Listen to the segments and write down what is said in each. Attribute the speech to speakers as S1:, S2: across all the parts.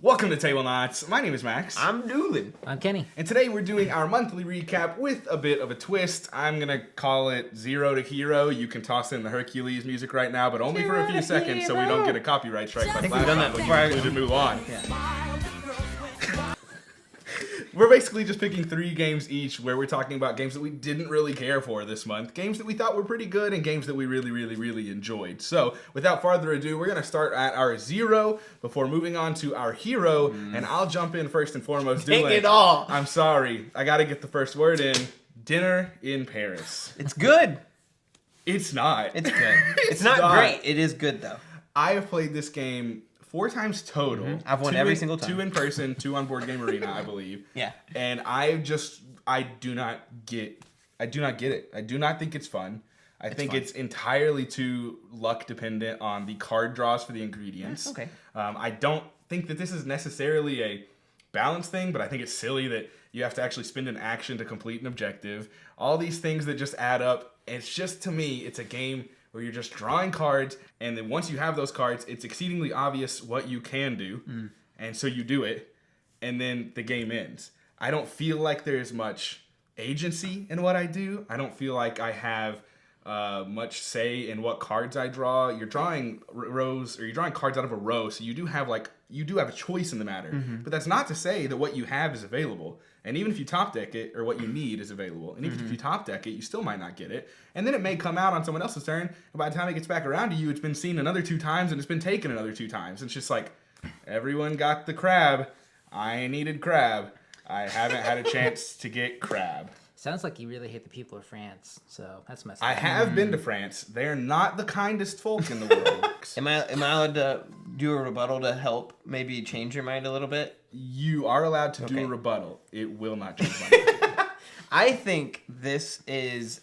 S1: Welcome to Tablenauts. My name is Max.
S2: I'm Doolin.
S3: I'm Kenny.
S1: And today we're doing our monthly recap with a bit of a twist. I'm going to call it Zero to Hero. You can toss in the Hercules music right now, but only for a few seconds so we don't get a copyright strike like last time when you move on. Yeah. We're basically just picking 3 games each where we're talking about games that we didn't really care for this month, games that we thought were pretty good, and games that we really enjoyed. So, without further ado, we're going to start at our 0 before moving on to our hero, and I'll jump in first and foremost.
S2: Take it all.
S1: I'm sorry. I got to get the first word in. Dinner in Paris.
S2: It's good.
S1: It's not.
S2: It's good. It's not great. It is good, though.
S1: I have played this game 4 times total.
S2: I've won every single time.
S1: 2 in person, 2 on Board Game Arena, I believe.
S2: Yeah.
S1: And I do not get it. I do not think it's fun. I think it's entirely too luck dependent on the card draws for the ingredients.
S2: Okay.
S1: I don't think that this is necessarily a balance thing, but I think it's silly that you have to actually spend an action to complete an objective. All these things that just add up. It's just, to me, it's a game where you're just drawing cards, and then once you have those cards, it's exceedingly obvious what you can do, and so you do it, and then the game ends. I don't feel like there's much agency in what I do. I don't feel like I have much say in what cards I draw. You're drawing rows, or you're drawing cards out of a row, so you do have a choice in the matter. But that's not to say that what you have is available. And even if you top deck it, or what you need is available, and even if you top deck it, you still might not get it. And then it may come out on someone else's turn, and by the time it gets back around to you, it's been seen another 2 times, and it's been taken another 2 times. It's just like, everyone got the crab. I needed crab. I haven't had a chance to get crab.
S3: Sounds like you really hate the people of France, so that's messed up.
S1: I have been to France. They're not the kindest folk in the world.
S2: Am I allowed to do a rebuttal to help maybe change your mind a little bit?
S1: You are allowed to do a rebuttal. It will not change my mind.
S2: I think this is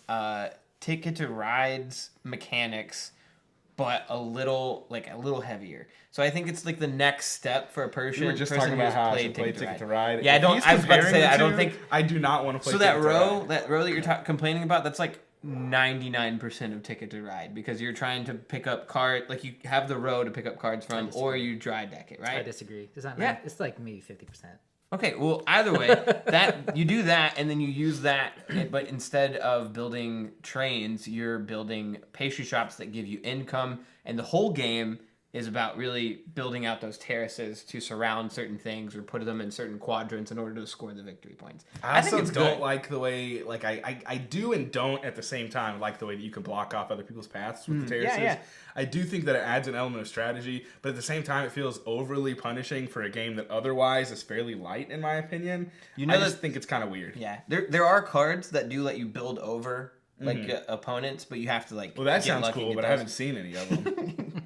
S2: Ticket to Ride's mechanics, but a little heavier. So I think it's like the next step for a person.
S1: We were just talking about how I should play Ticket to Ride.
S2: Yeah, I was about to say that. I don't think
S1: I do not want to play.
S2: So that row that you're complaining about, that's like 99% of Ticket to Ride, because you're trying to pick up card, like you have the row to pick up cards from, or you dry deck it, right?
S3: I disagree. It's not.
S2: Yeah.
S3: It's like maybe 50%.
S2: Okay, well, either way, that you do that, and then you use that, but instead of building trains, you're building pastry shops that give you income, and the whole game is about really building out those terraces to surround certain things or put them in certain quadrants in order to score the victory points.
S1: I think it's don't like the way, like I do and don't at the same time like the way that you can block off other people's paths with the terraces. Yeah. I do think that it adds an element of strategy, but at the same time it feels overly punishing for a game that otherwise is fairly light, in my opinion. I just think it's kind of weird.
S2: Yeah, there are cards that do let you build over opponents, but you have to
S1: Well, that sounds cool, but I haven't seen any of them.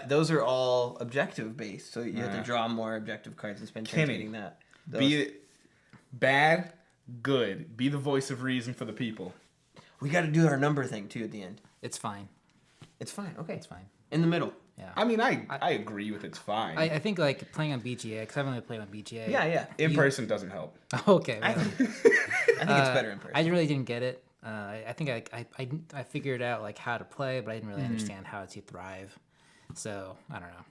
S2: Those are all objective based, so you have to draw more objective cards and spend time reading that.
S1: Be it bad, good. Be the voice of reason for the people.
S2: We got to do our number thing too at the end.
S3: It's fine.
S2: It's fine. Okay,
S3: It's fine.
S2: In the middle.
S3: Yeah.
S1: I mean, I agree with it's fine.
S3: I think like playing on BGA, because I've only played on BGA.
S2: Yeah.
S1: In person doesn't help.
S3: Okay.
S2: I think it's better in person.
S3: I really didn't get it. I think I figured out like how to play, but I didn't really understand how to thrive. So I don't know.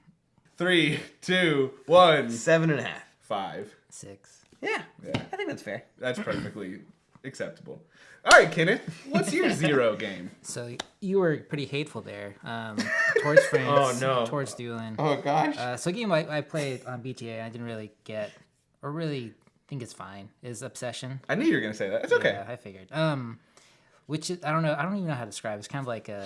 S1: 3, 2, 1.
S2: 7.5.
S1: 5.
S3: 6.
S2: Yeah. I think that's fair.
S1: That's perfectly acceptable. All right, Kenneth, what's your 0 game?
S3: So you were pretty hateful there towards France. Towards Doolin.
S2: Oh gosh.
S3: So a game I played on BGA I didn't really get, or really think it's fine, is Obsession.
S1: I knew you were gonna say that. It's okay.
S3: Yeah, I figured. Which is, I don't know. I don't even know how to describe. It's kind of like a,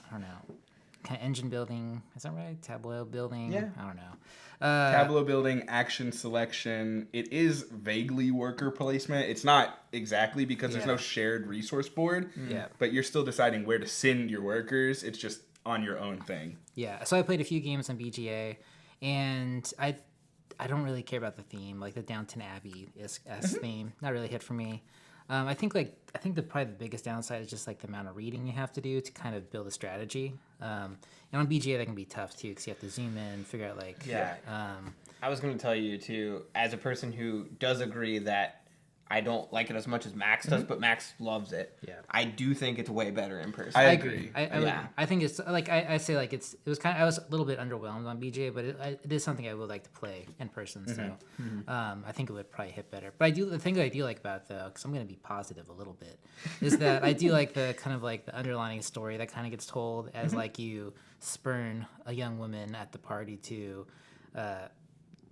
S3: I don't know, kind of engine building. Is that right? Tableau building.
S2: Yeah.
S3: I don't know.
S1: Tableau building, action selection. It is vaguely worker placement. It's not exactly, because there's no shared resource board.
S3: Yeah.
S1: But you're still deciding where to send your workers. It's just on your own thing.
S3: Yeah. So I played a few games on BGA, and I don't really care about the theme, like the Downton Abbey theme. Not really hit for me. I think probably the biggest downside is just like the amount of reading you have to do to kind of build a strategy. And on BGA that can be tough too, because you have to zoom in, figure out like.
S2: I was going to tell you too, as a person who does agree that I don't like it as much as Max does, but Max loves it.
S3: Yeah.
S2: I do think it's way better in person.
S1: I
S3: I
S1: agree.
S3: agree.
S2: Yeah.
S3: I think it's like I say like it was kind of, I was a little bit underwhelmed on BGA, but it is something I would like to play in person. So I think it would probably hit better. But the thing that I do like about it, though, because I'm gonna be positive a little bit, is that I do like the kind of like the underlining story that kind of gets told as like you spurn a young woman at the party to.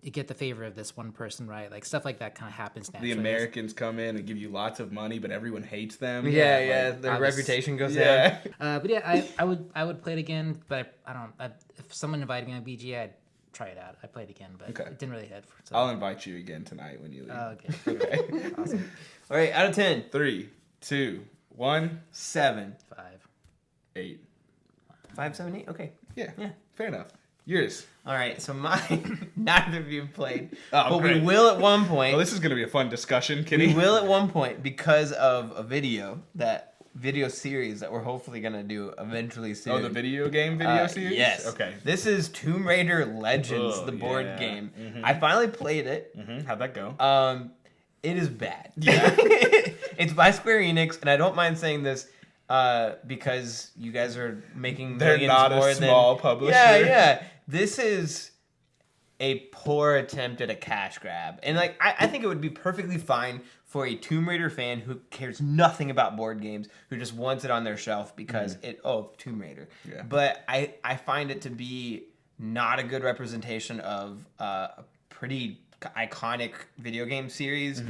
S3: You get the favor of this one person, right? Like stuff like that kind of happens naturally.
S1: The Americans come in and give you lots of money, but everyone hates them.
S2: Yeah,
S1: Like,
S2: their reputation goes
S1: yeah.
S2: down.
S3: But yeah, I would play it again, but I don't. If someone invited me on BGA, I'd try it out. I'd play it again, but
S1: Okay.
S3: it didn't really hit. So.
S1: I'll invite you again tonight when you leave.
S3: Okay.
S1: Okay.
S3: Awesome.
S2: All right, out of 10.
S1: 3, 2, 1,
S2: 7.
S3: 5.
S1: 8.
S2: 5, 7, 8? Okay.
S1: Yeah.
S2: Yeah.
S1: Fair enough. Yours.
S2: All right, so mine, neither of you have played.
S1: Oh,
S2: but
S1: great.
S2: we will at one point.
S1: Well, this is going to be a fun discussion,
S2: We
S1: Kenny.
S2: will at one point because of a video series that we're hopefully going to do eventually soon.
S1: Oh, the video game video series?
S2: Yes.
S1: Okay.
S2: This is Tomb Raider Legends,
S1: Oh,
S2: the board
S1: yeah.
S2: game.
S1: Mhm.
S2: I finally played it.
S1: How'd that go?
S2: It is bad.
S1: Yeah.
S2: It's by Square Enix, and I don't mind saying this because you guys are making
S1: They're
S2: millions
S1: not
S2: more
S1: a small publisher.
S2: Yeah. This is a poor attempt at a cash grab. And like I think it would be perfectly fine for a Tomb Raider fan who cares nothing about board games, who just wants it on their shelf because Tomb Raider.
S1: Yeah.
S2: But I find it to be not a good representation of a pretty iconic video game series.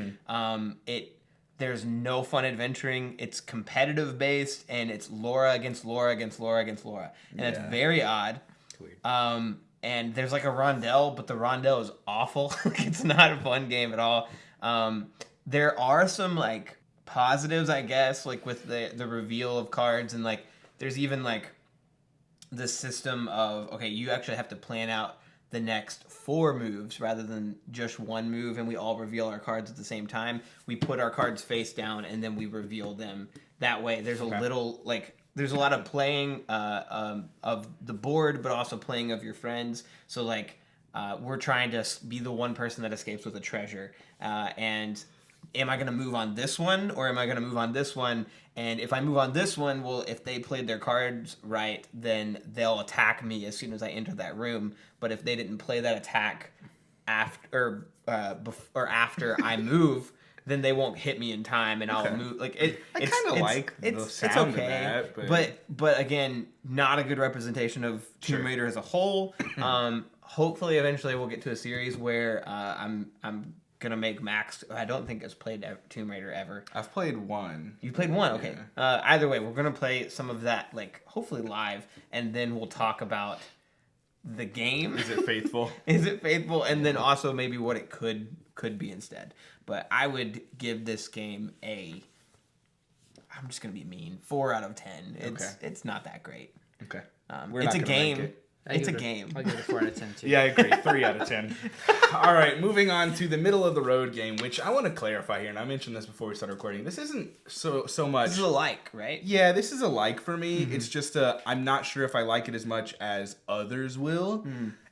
S2: There's no fun adventuring. It's competitive based, and it's Laura against Laura against Laura against Laura, and it's very odd.
S3: Weird.
S2: And there's like a rondelle, but the rondelle is awful. It's not a fun game at all. There are some like positives, I guess, like with the reveal of cards, and like there's even like the system of you actually have to plan out the next 4 moves rather than just one move, and we all reveal our cards at the same time. We put our cards face down and then we reveal them that way. There's a little there's a lot of playing of the board, but also playing of your friends. So like we're trying to be the one person that escapes with a treasure, and am I going to move on this one or am I going to move on this one? And if I move on this one, well, if they played their cards right, then they'll attack me as soon as I enter that room. But if they didn't play that attack after I move, then they won't hit me in time, and I'll move. Like
S1: I kind of like the sound of that,
S2: but again, not a good representation of Tomb Raider as a whole. Hopefully, eventually, we'll get to a series where I'm gonna make Max. I don't think has played Tomb Raider ever.
S1: I've played 1.
S2: You played 1, okay. Either way, we're gonna play some of that, like hopefully live, and then we'll talk about the game.
S1: Is it faithful?
S2: Is it faithful? And then also maybe what it could be instead. But I would give this game I'm just gonna be mean, 4 out of 10. It's not that great.
S1: Okay.
S2: It's a game. It's a game.
S3: I'll give it a 4 out of 10 too.
S1: Yeah, I agree. 3 out of 10. All right, moving on to the middle of the road game, which I want to clarify here, and I mentioned this before we started recording. This isn't so much.
S2: This is a like, right?
S1: Yeah, this is a like for me. It's just I'm not sure if I like it as much as others will.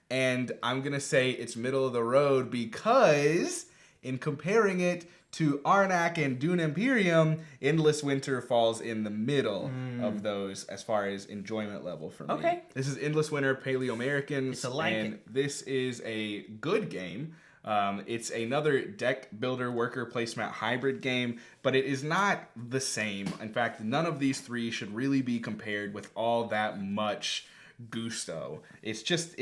S1: And I'm going to say it's middle of the road because in comparing it to Arnak and Dune Imperium, Endless Winter falls in the middle of those as far as enjoyment level for me.
S2: Okay.
S1: This is Endless Winter Paleo-Americans,
S2: It's a like
S1: and this is a good game. It's another deck builder worker placemat hybrid game, but it is not the same. In fact, none of these 3 should really be compared with all that much gusto. It's just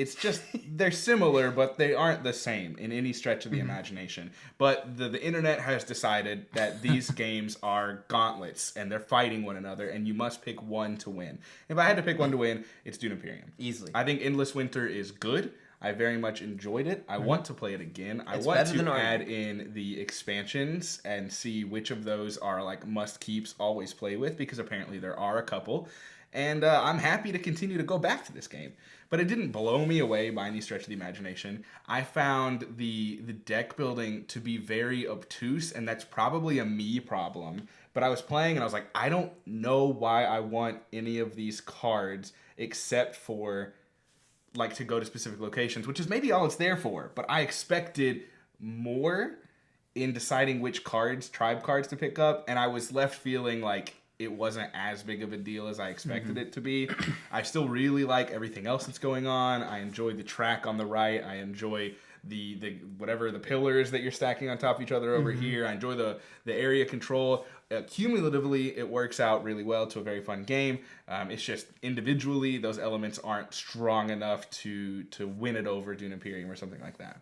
S1: they're similar, but they aren't the same in any stretch of the imagination. But the internet has decided that these games are gauntlets and they're fighting one another, and you must pick one to win. If I had to pick one to win, it's Dune Imperium.
S2: Easily.
S1: I think Endless Winter is good. I very much enjoyed it. I want to play it again. I
S2: It's
S1: want
S2: better than
S1: to
S2: Arnak.
S1: add in the expansions and see which of those are like must keeps, always play with, because apparently there are a couple. And I'm happy to continue to go back to this game. But it didn't blow me away by any stretch of the imagination. I found the deck building to be very obtuse, and that's probably a me problem. But I was playing, and I was like, I don't know why I want any of these cards except for like to go to specific locations, which is maybe all it's there for. But I expected more in deciding which tribe cards to pick up, and I was left feeling like it wasn't as big of a deal as I expected it to be. I still really like everything else that's going on. I enjoy the track on the right. I enjoy the whatever the pillars that you're stacking on top of each other over here. I enjoy the area control. Cumulatively, it works out really well to a very fun game. It's just individually, those elements aren't strong enough to win it over Dune Imperium or something like that.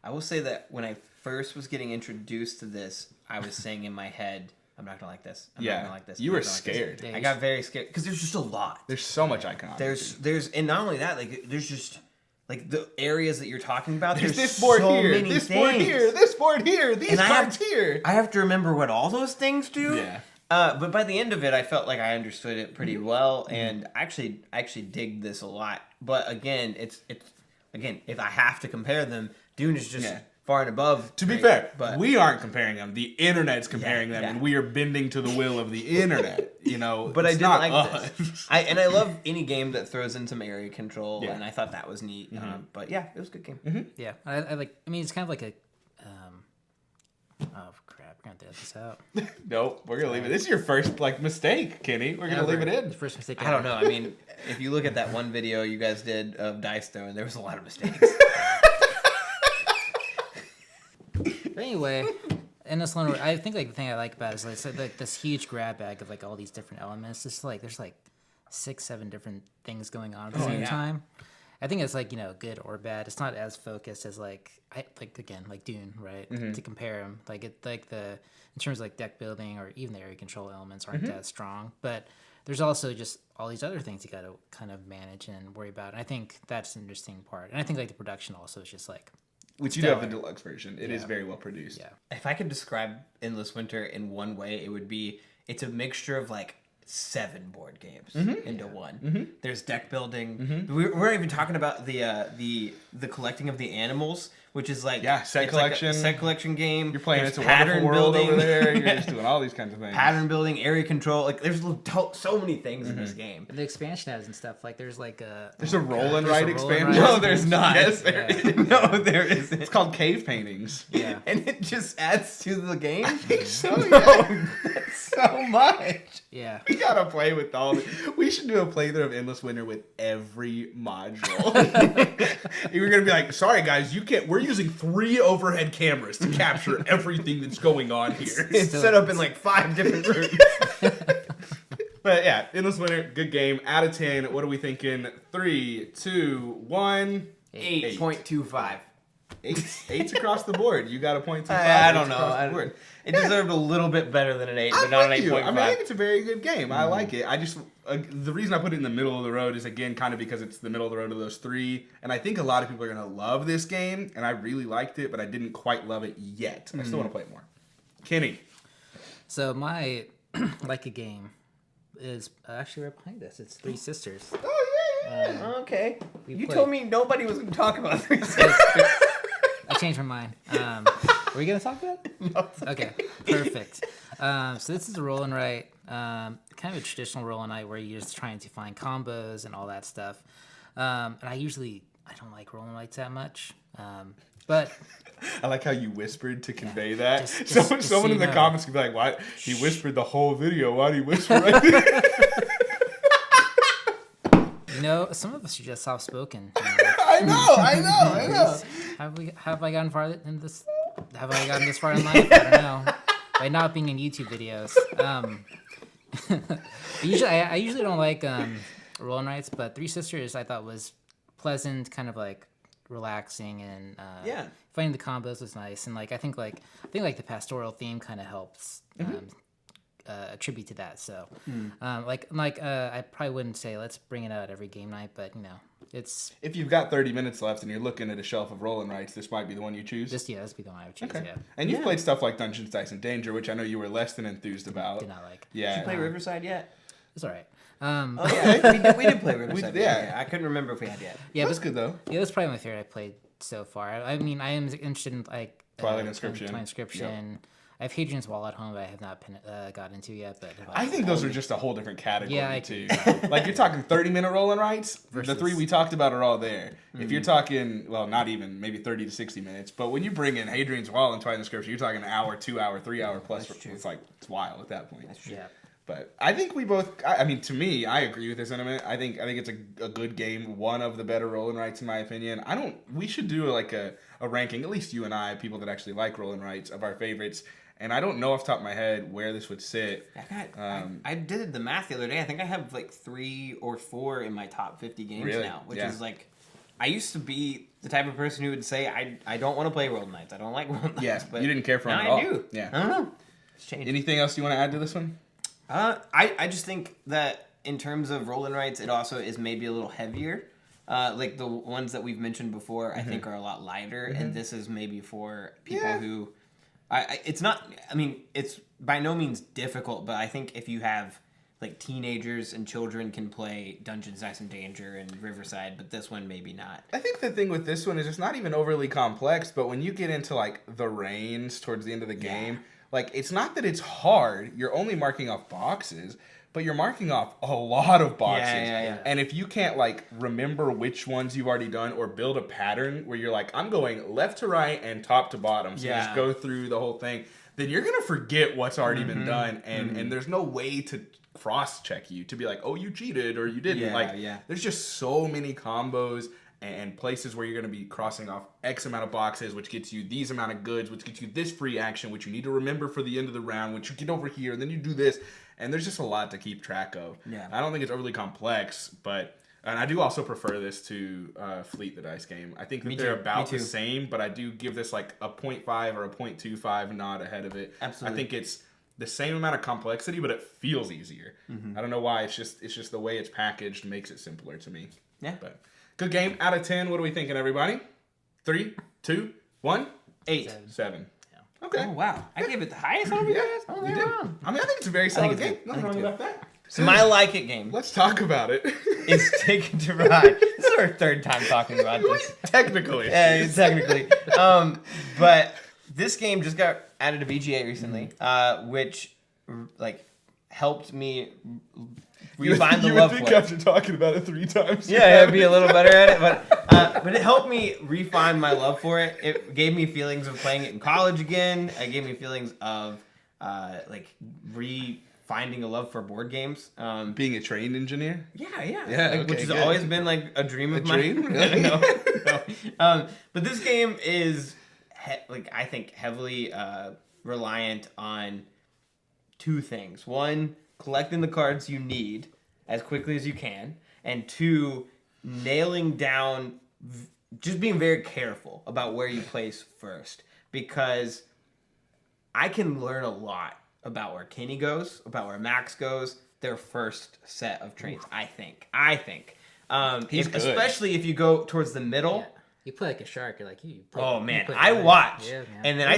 S2: I will say that when I first was getting introduced to this, I was saying in my head, I'm not gonna like this. I'm not gonna like this.
S1: You were scared.
S2: I got very scared because there's just a lot.
S1: There's so much iconography.
S2: There's and not only that, like there's just like the areas that you're talking about.
S1: There's
S2: There's
S1: this board
S2: so
S1: here,
S2: many
S1: this
S2: things.
S1: board here, this board here, these
S2: And
S1: cards here.
S2: I have to remember what all those things do.
S1: Yeah.
S2: But by the end of it, I felt like I understood it pretty well, and I actually dig this a lot. But again, it's if I have to compare them, Dune is just far and above.
S1: To be fair, but we aren't comparing them. The internet's comparing them, and we are bending to the will of the internet. You know,
S2: but I did
S1: not
S2: like this. I love any game that throws in some area control, and I thought that was neat. But yeah, it was a good game.
S3: Yeah, I like. I mean, it's kind of like a. Oh crap! We're gonna have to edit this out.
S1: Nope, we're gonna leave it. This is your first mistake, Kenny. We're gonna leave it in.
S3: First mistake.
S2: I don't know. I mean, if you look at that one video you guys did of Dice Throwing, there was a lot of mistakes.
S3: But anyway, in this one, I think like the thing I like about it is like, so, like this huge grab bag of like all these different elements. It's like there's like 6-7 different things going on at the same time. I think it's like, you know, good or bad. It's not as focused as like Dune, right? To compare them, like in terms of like deck building or even the area control elements aren't that strong. But there's also just all these other things you got to kind of manage and worry about. And I think that's an interesting part. And I think like the production also is just like.
S1: Which you do have the deluxe version. It is very well produced.
S3: Yeah.
S2: If I could describe Endless Winter in one way, it would be it's a mixture of like 7 board games into one. There's deck building. We're not even talking about the collecting of the animals, which is like
S1: set collection.
S2: Like a set collection game.
S1: You're playing
S2: There's
S1: It's a Wonderful World over there. You're just doing all these kinds of things.
S2: Pattern building, area control. Like there's so many things in this game.
S3: The expansion has and stuff. Like there's like a.
S1: There's a roll and write expansion.
S2: No, there's not.
S1: Yes, there is.
S2: No, there isn't.
S1: It's called Cave Paintings.
S3: Yeah.
S2: And it just adds to the game.
S1: I think so.
S2: That's so much.
S3: Yeah.
S1: We gotta play with all. We should do a playthrough of Endless Winter with every module. You're gonna be like, sorry guys, you can't. We're using 3 overhead cameras to capture everything that's going on here.
S2: It's set up in like 5 different rooms.
S1: But yeah, Endless Winter, good game. Out of 10, what are we thinking? 3, 2, 1.
S2: 8.25.
S1: 8's across the board. You got a 0.25.
S2: I don't know. It deserved a little bit better than an 8, but not an 8.5.
S1: I mean, I think it's a very good game. I like it. I just the reason I put it in the middle of the road is again kind of because it's the middle of the road of those 3, and I think a lot of people are gonna love this game, and I really liked it, but I didn't quite love it yet. I still want to play it more. Kenny.
S3: So my like a game is actually right behind us. It's Three Sisters.
S1: Oh yeah.
S2: Okay. You
S3: played.
S2: told me nobody was going to talk about 3 Sisters.
S3: I changed my mind. Were we gonna talk about it?
S2: No.
S3: Okay, perfect. So this is a roll and write, kind of a traditional roll and write where you're just trying to find combos and all that stuff. And I don't like roll and writes that much, but
S1: I like how you whispered to convey that.
S3: Just
S1: Someone
S3: so
S1: in the
S3: you know.
S1: comments could be like, "Why he whispered the whole video? Why did he whisper right there?"
S3: you know, some of us are just soft spoken.
S1: I know.
S3: Have I gotten far in this? Have I gotten this far in life? I don't know. By not being in YouTube videos. I usually don't like roll and writes, but Three Sisters I thought was pleasant, kind of like relaxing, and finding the combos was nice, and like I think the pastoral theme kind of helps attribute to that. So I probably wouldn't say let's bring it out every game night, but you know. It's
S1: if you've got 30 minutes left and you're looking at a shelf of roll and writes, this might be the one you choose.
S3: this be the one I would choose.
S1: Okay.
S3: Yeah.
S1: And you've played stuff like Dungeons, Dice, and Danger, which I know you were less than enthused about.
S3: Did not like.
S1: Yeah.
S2: Did you play Riverside yet?
S3: It's all right.
S2: Oh, yeah. we did play Riverside.
S1: Yeah.
S2: I couldn't remember if we had yet.
S3: Yeah,
S1: That's good though.
S3: Yeah, that's probably my favorite I played so far. I mean, I am interested in like
S1: Twilight Inscription.
S3: Twilight Inscription. I have Hadrian's Wall at home, but I have not got into yet. But
S1: I think those are just a whole different category,
S3: Yeah,
S1: too. Like, you're talking 30-minute roll and writes. The 3 we talked about are all there. If you're talking, well, not even, maybe 30 to 60 minutes. But when you bring in Hadrian's Wall and Twilight Inscription, you're talking an hour, 2 hour, 3 hour plus. It's like, it's wild at that point.
S2: That's true.
S3: Yeah.
S1: But I think we both, I mean, to me, I agree with this sentiment. I think it's a good game. One of the better roll and writes, in my opinion. We should do like a ranking, at least you and I, people that actually like roll and writes, of our favorites. And I don't know off the top of my head where this would sit.
S2: I did the math the other day. I think I have like 3 or 4 in my top 50 games now, which is like, I used to be the type of person who would say, I don't want to play Roll Knights. I don't like Roll Knights.
S1: Yeah,
S2: but
S1: you didn't care for them
S2: now
S1: at all.
S2: I do.
S1: Yeah.
S2: I don't know. It's changed.
S1: Anything else you want to add to this one?
S2: I just think that in terms of Roll and Writes, it also is maybe a little heavier. Like the ones that we've mentioned before, I think are a lot lighter, and this is maybe for people who... it's not... I mean, it's by no means difficult, but I think if you have like teenagers and children can play Dungeons, Dice and Danger and Riverside, but this one maybe not.
S1: I think the thing with this one is it's not even overly complex, but when you get into like the reigns towards the end of the game, like it's not that it's hard. You're only marking off boxes, but you're marking off a lot of boxes.
S2: Yeah.
S1: And if you can't like remember which ones you've already done or build a pattern where you're like, I'm going left to right and top to bottom, so you just go through the whole thing, then you're gonna forget what's already been done, and there's no way to cross-check you to be like, oh, you cheated or you didn't. There's just so many combos and places where you're going to be crossing off X amount of boxes, which gets you these amount of goods, which gets you this free action, which you need to remember for the end of the round, which you get over here, and then you do this. And there's just a lot to keep track of.
S2: Yeah.
S1: I don't think it's overly complex, but... And I do also prefer this to Fleet the Dice game. I think that they're about the same, but I do give this like a 0.5 or a 0.25 nod ahead of it.
S2: Absolutely.
S1: I think it's the same amount of complexity, but it feels easier. I don't know why. It's just the way it's packaged makes it simpler to me.
S2: Yeah.
S1: But good game. Out of 10, what are we thinking, everybody? 3, 2, 1?
S2: 8.
S1: 7. Okay.
S2: Oh, wow. I gave it the highest out of you guys? Oh,
S1: You did. I mean, I think it's a very solid game. Nothing wrong about that.
S2: So my like it game
S1: Let's talk about it.
S2: is Ticket to Ride. This is our 3rd time talking about this.
S1: Technically.
S2: Yeah, technically. But this game just got added to BGA recently, which like helped me refine the love for it.
S1: After talking about it 3 times.
S2: Yeah, I'd be a little better at it, but it helped me refine my love for it. It gave me feelings of playing it in college again. It gave me feelings of like finding a love for board games.
S1: Being a trained engineer.
S2: Yeah,
S1: okay,
S2: which has
S1: good.
S2: always been like a dream of
S1: dream?
S2: mine.
S1: Really?
S2: No. But this game is I think heavily reliant on 2 things. 1, collecting the cards you need as quickly as you can, and 2, nailing down, just being very careful about where you place first, because I can learn a lot about where Kenny goes, about where Max goes, their first set of trains, I think.
S1: He's good.
S2: Especially if you go towards the middle.
S3: Yeah. You play like a shark. You're like,
S2: Oh man, I watch,
S3: man.
S2: and then I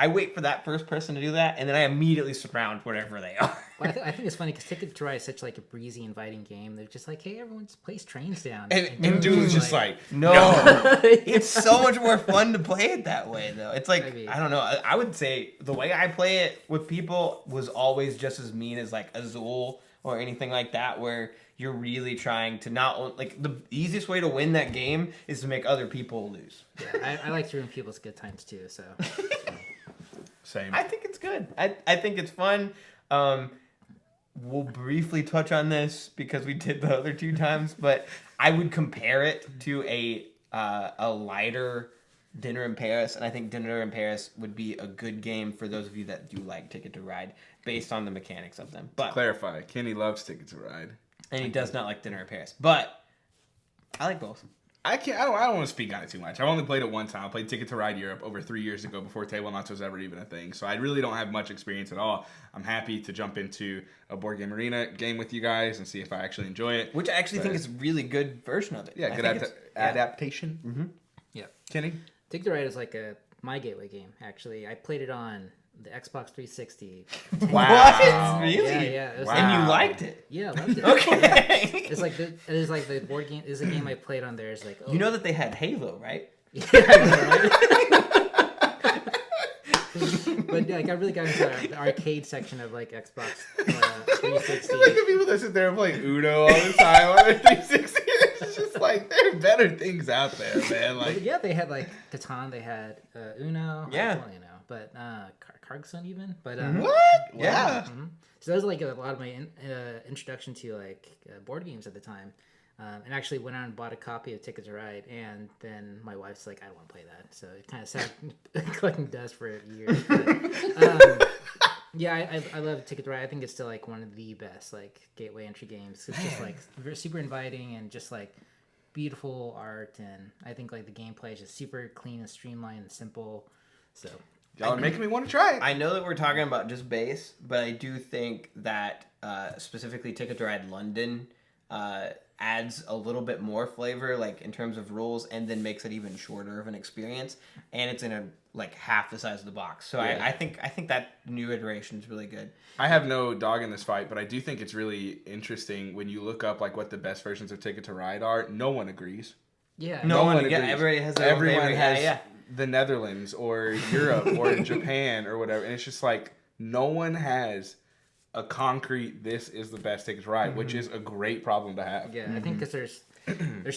S2: wait for that first person to do that, and then I immediately surround wherever they are.
S3: Well, I think it's funny because Ticket to Ride is such like a breezy, inviting game. They're just like, hey, everyone just place trains down.
S1: And Dool's just like,
S2: no. It's so much more fun to play it that way, though. It's like,
S3: Maybe.
S2: I don't know. I would say the way I play it with people was always just as mean as like Azul or anything like that, where you're really trying to not like the easiest way to win that game is to make other people lose.
S3: Yeah, I like to ruin people's good times too. So
S1: same.
S2: I think it's good. I think it's fun. We'll briefly touch on this because we did the other 2 times, but I would compare it to a lighter Dinner in Paris, and I think Dinner in Paris would be a good game for those of you that do like Ticket to Ride based on the mechanics of them. But
S1: clarify, Kenny loves Ticket to Ride.
S2: And he does not like Dinner in Paris. But I like both.
S1: I don't want to speak on it too much. I've only played it 1 time. I played Ticket to Ride Europe over 3 years ago before Tablenauts was ever even a thing. So I really don't have much experience at all. I'm happy to jump into a Board Game Arena game with you guys and see if I actually enjoy it.
S2: Which I actually think is a really good version of it.
S1: Yeah, good adaptation.
S2: Mm-hmm.
S3: yeah,
S1: Kenny?
S3: Ticket to Ride is like my gateway game. Actually, I played it on the Xbox 360.
S2: Wow. Really?
S3: Yeah. It was
S2: And you liked it?
S3: Yeah, I loved it.
S2: Okay.
S3: It's like the board game. It's a game I played on there. It's like,
S2: You know that they had Halo, right?
S3: Yeah, I know, right? like I really got into the arcade section of like Xbox 360.
S1: Like the people that sit there and play Uno all the time on their 360. It's just like there are better things out there, man. Like
S3: Yeah, they had like Catan, they had Uno.
S2: Yeah.
S3: Well, but Carcassonne even. But
S1: what?
S2: Yeah.
S3: So that was like a lot of my introduction to like board games at the time. And actually went out and bought a copy of Ticket to Ride, and then my wife's like, I don't want to play that. So it kind of sat collecting dust for years. But, yeah, I love Ticket to Ride. I think it's still like one of the best like gateway entry games. It's just like super inviting and just like beautiful art, and I think like the gameplay is just super clean and streamlined and simple. So
S1: y'all are making me want to try it.
S2: I know that we're talking about just base, but I do think that specifically Ticket to Ride London adds a little bit more flavor, like in terms of rules, and then makes it even shorter of an experience. And it's in a like half the size of the box. So
S1: Yeah.
S2: I think that new iteration is really good.
S1: I have no dog in this fight, but I do think it's really interesting when you look up like what the best versions of Ticket to Ride are. No one agrees.
S3: yeah,
S2: No one,
S1: agrees.
S2: everybody has their own
S1: Everyone
S2: favorite.
S1: has
S2: Yeah.
S1: the Netherlands or Europe or Japan or whatever, and it's just like no one has a concrete this is the best Ticket to Ride, which is a great problem to have.
S3: yeah. I think because there's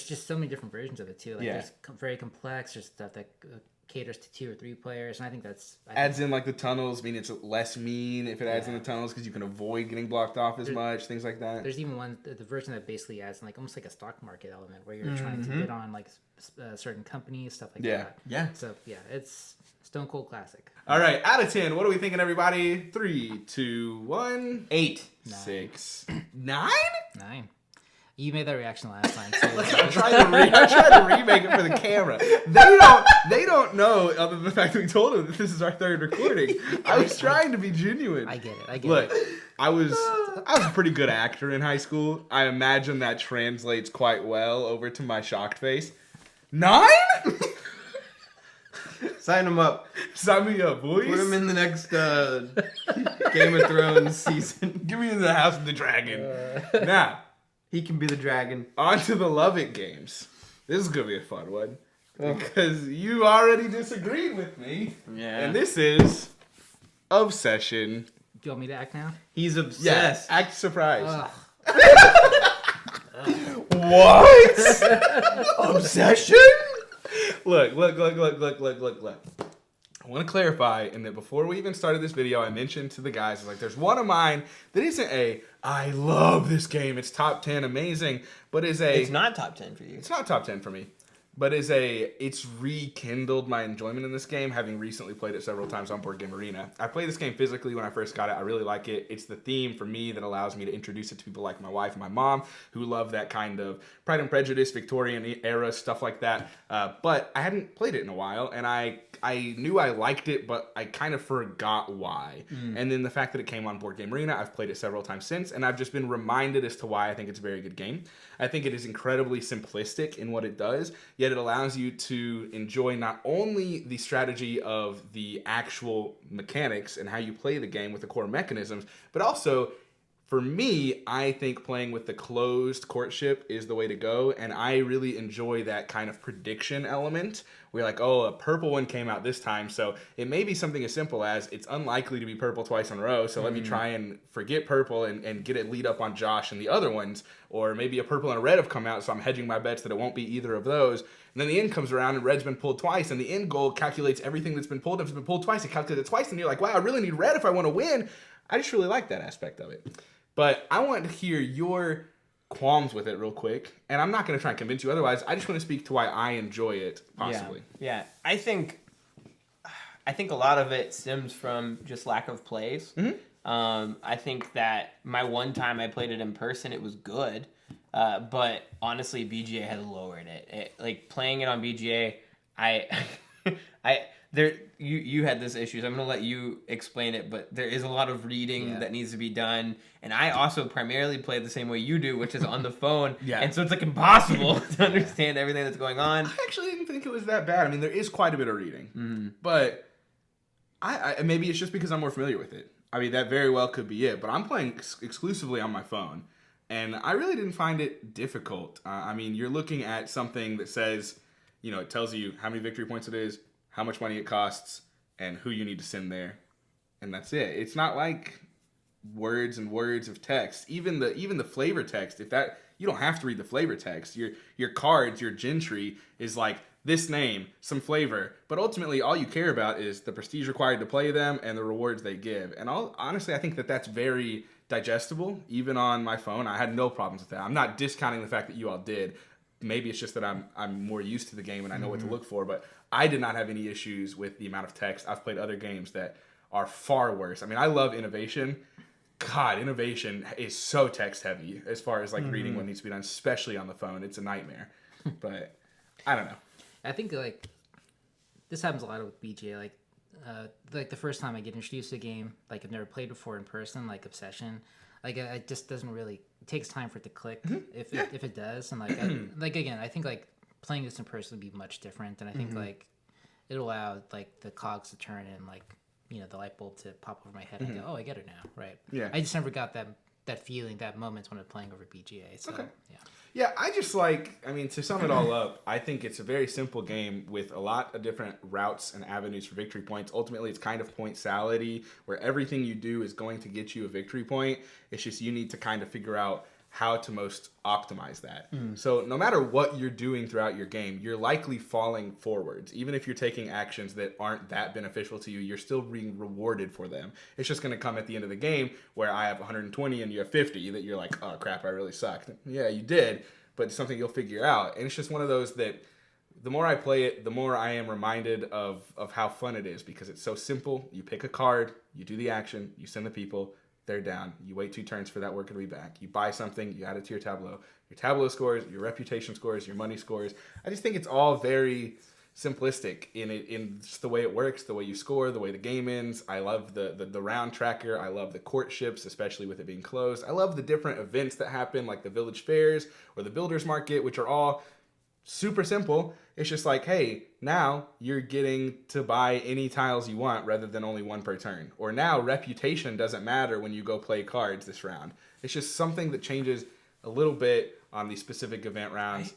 S3: just so many different versions of it too. Like
S1: Yeah.
S3: there's very complex. There's stuff that caters to 2 or 3 players, and I think that's
S1: Adds in like the tunnels, meaning it's less mean if it adds in the tunnels because you can avoid getting blocked off as much, things like that.
S3: There's even one the version that basically adds like almost like a stock market element where you're trying to bid on like certain companies, stuff like
S1: Yeah.
S3: that.
S2: Yeah.
S3: So yeah, it's Stone Cold classic.
S1: All right, out of 10, what are we thinking, everybody? 3, 2, 1.
S2: 8.
S1: 6, 9.
S3: 9. You made that reaction last time too.
S1: I tried to remake it for the camera. They don't know, other than the fact that we told them that this is our 3rd recording. I was trying to be genuine.
S3: I get it.
S1: Look, I was a pretty good actor in high school. I imagine that translates quite well over to my shocked face. 9?
S2: Sign them up.
S1: Sign me up, boys.
S2: Put them in the next Game of Thrones season.
S1: Give me in the House of the Dragon. Now,
S2: He can be the dragon.
S1: on to the Love It games. This is going to be a fun one. Because you already disagreed with me.
S2: Yeah.
S1: And this is Obsession.
S3: Do you want me to act now?
S2: He's obsessed.
S1: Act surprised.
S3: Ugh.
S1: What? Obsession? Look. I want to clarify in that before we even started this video, I mentioned to the guys, like, there's one of mine that isn't I love this game, it's top 10, amazing, but
S2: It's not top 10 for you.
S1: It's not top 10 for me, but it's rekindled my enjoyment in this game, having recently played it several times on Board Game Arena. I played this game physically when I first got it. I really like it. It's the theme for me that allows me to introduce it to people like my wife and my mom, who love that kind of Pride and Prejudice, Victorian era, stuff like that. But I hadn't played it in a while, and I knew I liked it, but I kind of forgot why. And then the fact that it came on Board Game Arena, I've played it several times since, and I've just been reminded as to why I think it's a very good game. I think it is incredibly simplistic in what it does, yet it allows you to enjoy not only the strategy of the actual mechanics and how you play the game with the core mechanisms, but also, for me, I think playing with the closed courtship is the way to go, and I really enjoy that kind of prediction element. We're like, oh, a purple one came out this time, so it may be something as simple as it's unlikely to be purple twice in a row, so let me try and forget purple and get it lead up on Josh and the other ones, or maybe a purple and a red have come out, so I'm hedging my bets that it won't be either of those. And then the end comes around and red's been pulled twice, and the end goal calculates everything that's been pulled. If it's been pulled twice, it calculates it twice, and you're like, wow, I really need red if I want to win. I just really like that aspect of it. But I want to hear your qualms with it real quick, and I'm not going to try and convince you otherwise. I just want to speak to why I enjoy it, possibly.
S2: Yeah. I think a lot of it stems from just lack of plays. I think that my one time I played it in person, it was good. But honestly, BGA has lowered it. Like playing it on BGA, you had this issue, so I'm gonna let you explain it. But there is a lot of reading that needs to be done, and I also primarily play the same way you do, which is on the phone. And so it's like impossible to understand everything that's going on.
S1: I actually didn't think it was that bad. I mean, there is quite a bit of reading, but I maybe it's just because I'm more familiar with it. I mean, that very well could be it. But I'm playing exclusively on my phone, and I really didn't find it difficult. I mean, you're looking at something that says, it tells you how many victory points it is, how much money it costs, and who you need to send there. and that's it. It's not like words and words of text. Even the flavor text, if that, you don't have to read the flavor text. Your cards, your gentry is like this name, some flavor, but ultimately all you care about is the prestige required to play them and the rewards they give. And honestly, I think that that's very digestible. Even on my phone, I had no problems with that. I'm not discounting the fact that you all did. Maybe it's just that I'm more used to the game and I know what to look for, but I did not have any issues with the amount of text. I've played other games that are far worse. I mean, I love Innovation. God, Innovation is so text heavy as far as like reading what needs to be done, especially on the phone. It's a nightmare. But I don't know.
S3: I think like this happens a lot with BGA. Like the first time I get introduced to a game, like I've never played before in person, like Obsession. Like it just doesn't really, it takes time for it to click if it does. And like again, I think like playing this in person would be much different. And I think like it'll allow like the cogs to turn and like, you know, the light bulb to pop over my head and go, oh, I get it now. Right.
S1: Yeah.
S3: I just never got that feeling, that moment when I'm playing over BGA. So yeah.
S1: Yeah, I just like, I mean, to sum it all up, I think it's a very simple game with a lot of different routes and avenues for victory points. Ultimately, it's kind of point salad-y, where everything you do is going to get you a victory point. It's just you need to kind of figure out how to most optimize that. So no matter what you're doing throughout your game, you're likely falling forwards. Even if you're taking actions that aren't that beneficial to you, you're still being rewarded for them. It's just going to come at the end of the game where I have 120 and you have 50 that you're like, oh crap, I really sucked. Yeah, you did, but it's something you'll figure out. And it's just one of those that the more I play it, the more I am reminded of how fun it is, because it's so simple. You pick a card, you do the action, you send the people, they're down. You wait 2 turns for that worker to be back. You buy something, you add it to your tableau. Your tableau scores, your reputation scores, your money scores. I just think it's all very simplistic in just the way it works, the way you score, the way the game ends. I love the round tracker. I love the courtships, especially with it being closed. I love the different events that happen, like the village fairs or the builders market, which are all super simple. It's just like, hey, now you're getting to buy any tiles you want rather than only 1 per turn. Or now reputation doesn't matter when you go play cards this round. It's just something that changes a little bit on these specific event rounds.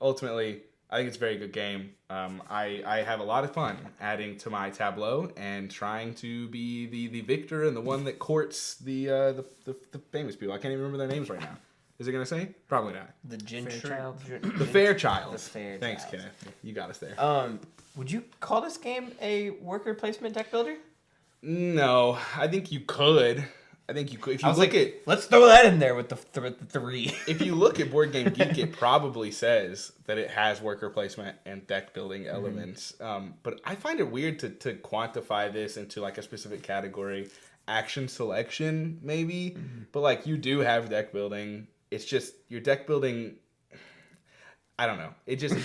S1: Ultimately, I think it's a very good game. I have a lot of fun adding to my tableau and trying to be the victor and the one that courts the famous people. I can't even remember their names right now. Is it going to say? Probably not.
S2: The Gentry.
S1: The Fairchild.
S2: The Fairchild.
S1: Thanks, Kenneth. You got us there.
S2: Would you call this game a worker placement deck builder?
S1: No, I think you could. If you look at,
S2: let's throw that in there with the 3.
S1: if you look at Board Game Geek, it probably says that it has worker placement and deck building elements. But I find it weird to quantify this into like a specific category. Action selection, maybe. But like you do have deck building. It's just your deck building. I don't know. It just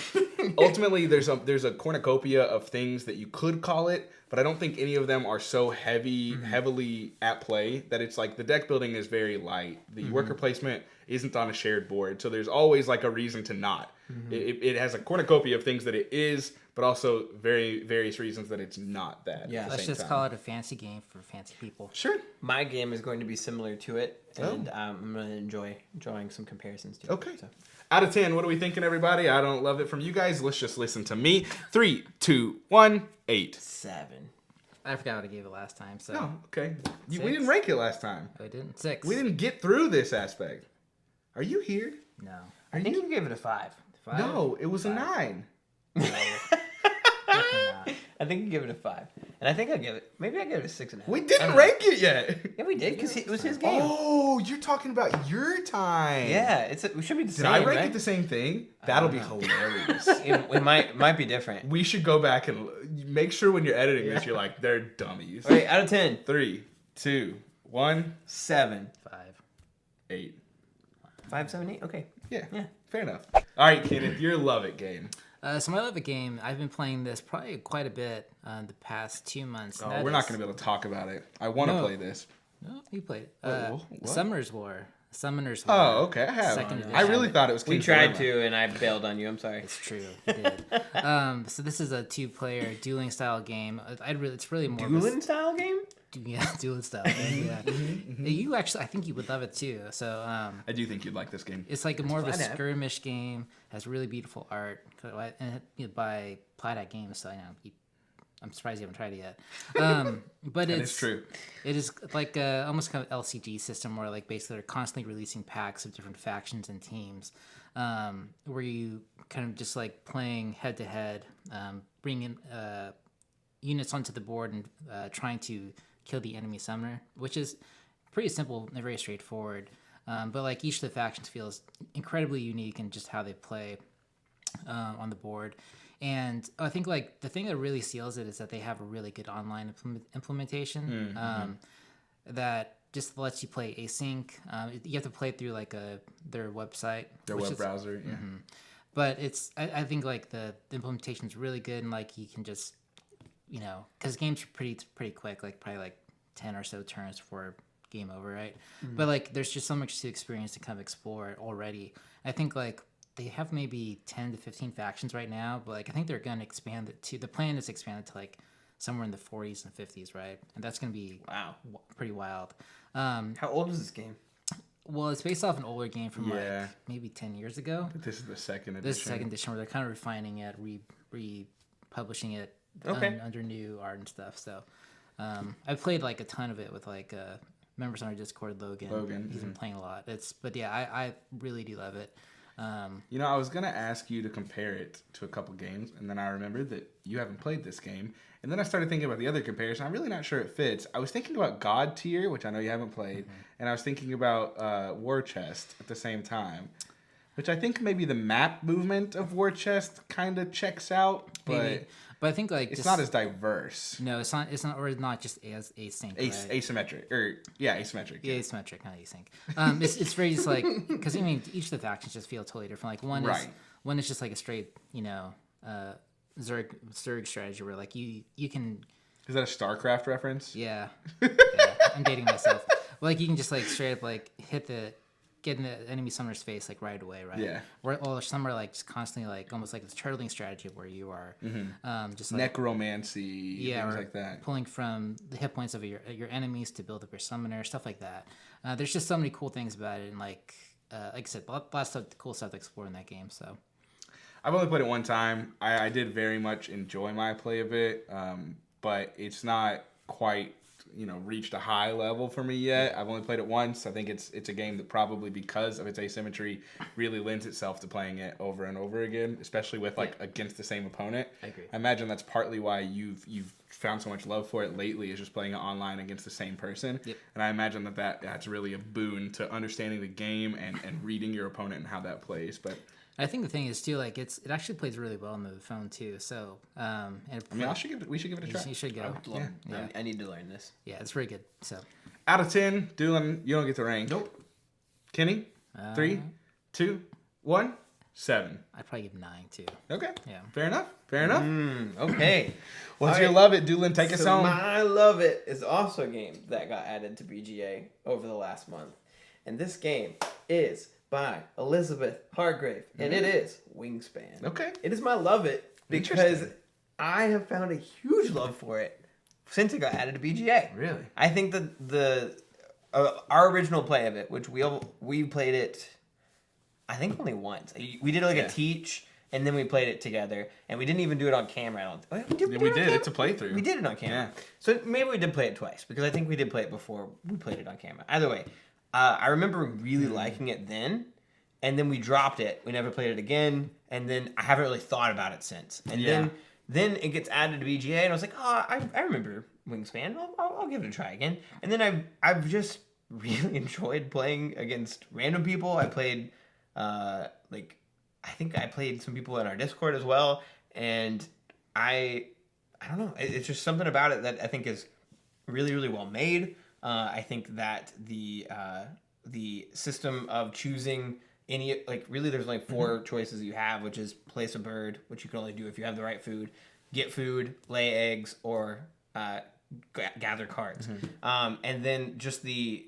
S1: ultimately there's a cornucopia of things that you could call it, but I don't think any of them are so heavily at play that it's like the deck building is very light. The worker placement isn't on a shared board, so there's always like a reason to not. It has a cornucopia of things that it is, but also various reasons that it's not that.
S2: Yeah,
S3: Let's just call it a fancy game for fancy people.
S1: Sure.
S2: My game is going to be similar to it, and I'm going to enjoy drawing some comparisons to it.
S1: Okay. So. Out of 10, what are we thinking, everybody? I don't love it from you guys. Let's just listen to me. 3, 2, 1, 8.
S2: 7.
S3: I forgot what I gave it last time. So.
S1: Oh, okay. We
S3: 6.
S1: didn't rank it last time.
S3: I didn't. 6.
S1: We didn't get through this aspect. Are you here?
S3: No.
S2: I think you gave it a 5.
S3: 5?
S1: No, it was 5. A 9.
S3: No. Definitely not.
S2: I think you gave it a 5. And I think I gave it a 6.5.
S1: We didn't rank it yet.
S2: Yeah, we did, because it was his game.
S1: Oh, you're talking about your time.
S2: Yeah, we should be the same,
S1: Did I rank
S2: right?
S1: it the same thing? That'll be hilarious.
S2: It might be different.
S1: We should go back and make sure when you're editing this, you're like, they're dummies.
S2: Wait, out of 10.
S1: 3, 2, 1,
S2: 7.
S3: 5.
S1: 8.
S2: 5, 7, 8? Okay.
S1: Yeah, fair enough. All right, Kenneth, your Love It game.
S3: So my Love It game, I've been playing this probably quite a bit the past 2 months.
S1: Oh, we're not going to be able to talk about it. I want to play this.
S3: No, you played it.
S1: What?
S3: Summoner's War.
S1: Oh, okay. I have.
S3: Second edition.
S1: I really thought it was
S2: We
S1: King's
S2: tried
S1: Dilemma.
S2: to, and I bailed on you. I'm sorry.
S3: It's true. You did. So this is a 2-player dueling style game. It's really more
S2: Doolin style game?
S3: Yeah, dueling style game. Yeah. You actually, I think you would love it too. So
S1: I do think you'd like this game.
S3: it's like more of a skirmish game. Has really beautiful art, and by Playdat Games. So I'm surprised you haven't tried it yet. But
S1: It's true.
S3: It is like a, almost kind of LCG system where like basically they're constantly releasing packs of different factions and teams, where you kind of just like playing head to head, bringing units onto the board and trying to kill the enemy summoner, which is pretty simple and very straightforward. But like each of the factions feels incredibly unique in just how they play on the board. And I think like the thing that really seals it is that they have a really good online implementation that just lets you play async. You have to play through like their website,
S1: Their web browser. Yeah.
S3: but I think like the implementation is really good, and like you can just because games are pretty quick, like probably like 10 or so turns before game over, right? But like there's just so much to experience to kind of explore already. I think like they have maybe 10 to 15 factions right now, but like I think they're going to expand it to, the plan is expanded to like somewhere in the 40s and 50s, right? And that's going to be pretty wild.
S2: How old is this game?
S3: Well, it's based off an older game from
S1: Yeah.
S3: like maybe 10 years ago.
S1: But this is the second edition.
S3: This is the second edition where they're kind of refining it, republishing it under new art and stuff. So I've played like a ton of it with like members on our Discord, Logan. He's been playing a lot. But yeah, I really do love it.
S1: I was going to ask you to compare it to a couple games, and then I remembered that you haven't played this game. And then I started thinking about the other comparison. I'm really not sure it fits. I was thinking about God Tier, which I know you haven't played, and I was thinking about War Chest at the same time, which I think maybe the map movement of War Chest kind of checks out, but
S3: Maybe. But I think like
S1: it's not as diverse.
S3: No, it's not. Or not just as async. Right?
S1: Asymmetric, asymmetric.
S3: Yeah, asymmetric, not async. It's very just like because I mean each of the factions just feel totally different. Like one is just like a straight Zerg strategy where like you can.
S1: Is that a StarCraft reference?
S3: Yeah, I'm dating myself. Well, like you can just like straight up like get in the enemy summoner's face like right away, right?
S1: Yeah.
S3: Or some are like just constantly like almost like this turtling strategy where you are just like
S1: necromancy, things
S3: or
S1: like that.
S3: Pulling from the hit points of your enemies to build up your summoner, stuff like that. There's just so many cool things about it, and like I said, lots of cool stuff to explore in that game. So
S1: I've only played it one time. I did very much enjoy my play of it, but it's not quite reached a high level for me yet. I've only played it once. I think it's a game that probably because of its asymmetry really lends itself to playing it over and over again, especially with like against the same opponent.
S3: I agree.
S1: I imagine that's partly why you've found so much love for it lately, is just playing it online against the same person.
S3: Yep.
S1: And I imagine that's really a boon to understanding the game and reading your opponent and how that plays. But
S3: I think the thing is too, like it actually plays really well on the phone too. So,
S1: we should give it a try.
S3: You should go.
S2: I need to learn this.
S3: Yeah, it's very good. So,
S1: out of 10, Doolin, you don't get the rank.
S2: Nope.
S1: Kenny, 3, 2, 1, 7.
S3: I'd probably give 9 too.
S1: Okay.
S3: Yeah.
S1: Fair enough.
S2: Okay.
S1: What's
S2: All
S1: your
S2: right.
S1: love it, Doolin? Take us home.
S2: My Love It is also a game that got added to BGA over the last month. And this game is by Elizabeth Hargrave, and it is Wingspan.
S1: Okay.
S2: It is my Love It because I have found a huge love for it since it got added to BGA.
S1: Really?
S2: I think that our original play of it, which we played it, I think only once. We did like a teach, and then we played it together, and we didn't even do it on camera. We did.
S1: It's a playthrough.
S2: We did it on camera. Yeah. So maybe we did play it twice, because I think we did play it before we played it on camera. Either way, I remember really liking it then, and then we dropped it. We never played it again, and then I haven't really thought about it since. And then it gets added to BGA, and I was like, I remember Wingspan. I'll give it a try again. And then I've just really enjoyed playing against random people. I played, I think I played some people in our Discord as well, and I don't know. It's just something about it that I think is really, really well made. I think that the system of choosing really there's like 4 choices you have, which is place a bird, which you can only do if you have the right food, get food, lay eggs, or gather cards. And then just the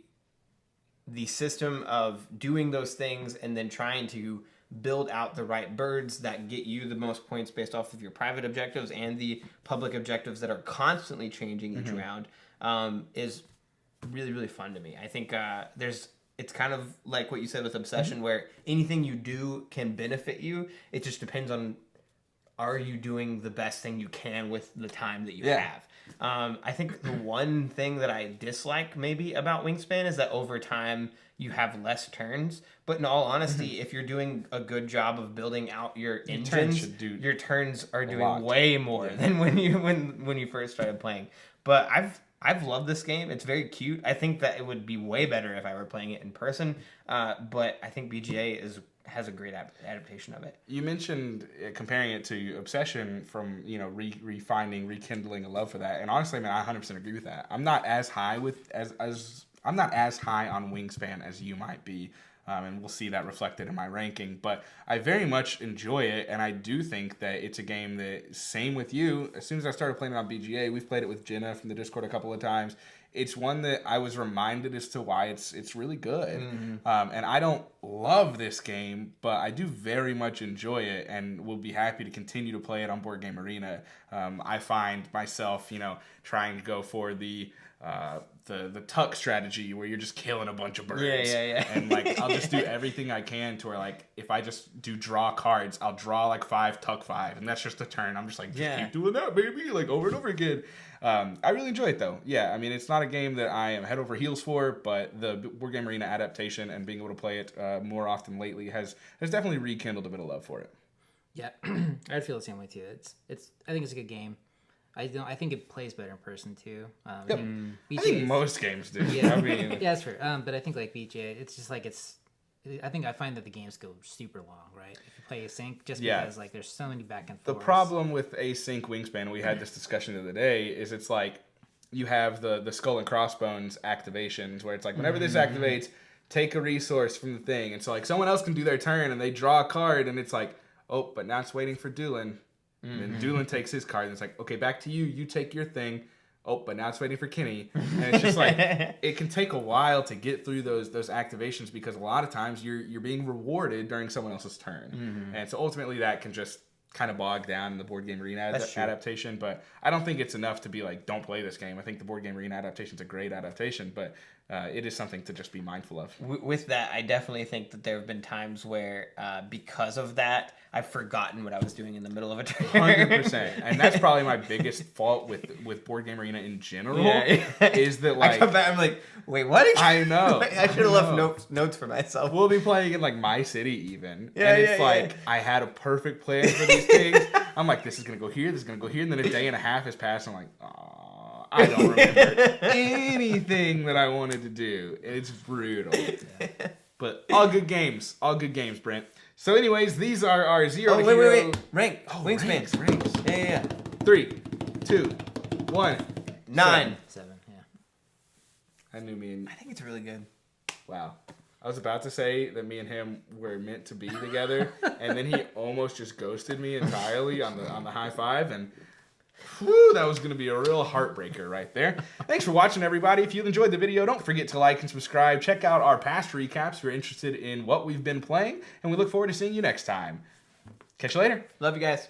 S2: system of doing those things and then trying to build out the right birds that get you the most points based off of your private objectives and the public objectives that are constantly changing each round is really, really fun to me. I think it's kind of like what you said with Obsession, where anything you do can benefit you. It just depends on are you doing the best thing you can with the time that you
S1: Yeah.
S2: have? I think the one thing that I dislike maybe about Wingspan is that over time you have less turns. But in all honesty, if you're doing a good job of building out your
S1: turns
S2: engines,
S1: should do
S2: your turns are doing
S1: lot.
S2: way more than when you first started playing. But I've loved this game. It's very cute. I think that it would be way better if I were playing it in person. But I think BGA has a great adaptation of it.
S1: You mentioned comparing it to Obsession from, you know, rekindling a love for that. And honestly, man, I 100% agree with that. I'm not as high I'm not as high on Wingspan as you might be. And we'll see that reflected in my ranking. But I very much enjoy it, and I do think that it's a game that, same with you, as soon as I started playing it on BGA, we've played it with Jenna from the Discord a couple of times. It's one that I was reminded as to why it's really good. And I don't love this game, but I do very much enjoy it and will be happy to continue to play it on Board Game Arena. I find myself, you know, trying to go for the tuck strategy where you're just killing a bunch of birds.
S2: Yeah.
S1: And like I'll just do everything I can to where like if I just do draw cards, I'll draw like 5, tuck 5, and that's just a turn. I'm just like keep doing that, baby, like over and over again. I really enjoy it though. Yeah, I mean it's not a game that I am head over heels for, but the Board Game Arena adaptation and being able to play it more often lately has definitely rekindled a bit of love for it.
S3: Yeah, I'd feel the same way too. I think it's a good game. I think it plays better in person too.
S1: Yep. I think most games do.
S3: Yeah,
S1: I mean,
S3: yeah, that's fair. But I think like BGA, it's just like I find that the games go super long, right? If you play async, just because like there's so many back and forth.
S1: The problem with async Wingspan, we had this discussion the other day, is it's like you have the Skull and Crossbones activations where it's like whenever this activates, take a resource from the thing, and so like someone else can do their turn and they draw a card and it's like, oh, but now it's waiting for Doolin. And then Doolin takes his card and it's like, okay, back to you. You take your thing. Oh, but now it's waiting for Kenny. And it's just like, it can take a while to get through those activations because a lot of times you're being rewarded during someone else's turn. And so ultimately that can just kind of bog down in the Board Game Arena adaptation. But I don't think it's enough to be like, don't play this game. I think the Board Game Arena adaptation is a great adaptation, but it is something to just be mindful of.
S2: With that, I definitely think that there have been times where, because of that, I've forgotten what I was doing in the middle of a turn.
S1: 100%. And that's probably my biggest fault with Board Game Arena in general. Is that like
S2: I come back, I'm like, wait, what?
S1: I know.
S2: I should have left notes for myself.
S1: We'll be playing in like My City even.
S2: Yeah,
S1: and it's
S2: yeah,
S1: like
S2: yeah.
S1: I had a perfect plan for these things. I'm like, this is gonna go here, this is gonna go here, and then a day and a half has passed. I'm like, aw, I don't remember anything that I wanted to do. It's brutal. But all good games, Brent. So anyways, these are our zero hero.
S2: Wait. Rank.
S1: Oh,
S2: Wingspan.
S1: ranks.
S2: Yeah.
S1: 3, 2, 1.
S2: 9.
S3: 7. Yeah.
S1: I knew me and
S2: I think it's really good.
S1: wow. I was about to say that me and him were meant to be together, and then he almost just ghosted me entirely on the high five, and whew, that was going to be a real heartbreaker right there. Thanks for watching, everybody. If you enjoyed the video, don't forget to like and subscribe. Check out our past recaps if you're interested in what we've been playing, and we look forward to seeing you next time. Catch you later.
S2: Love you guys.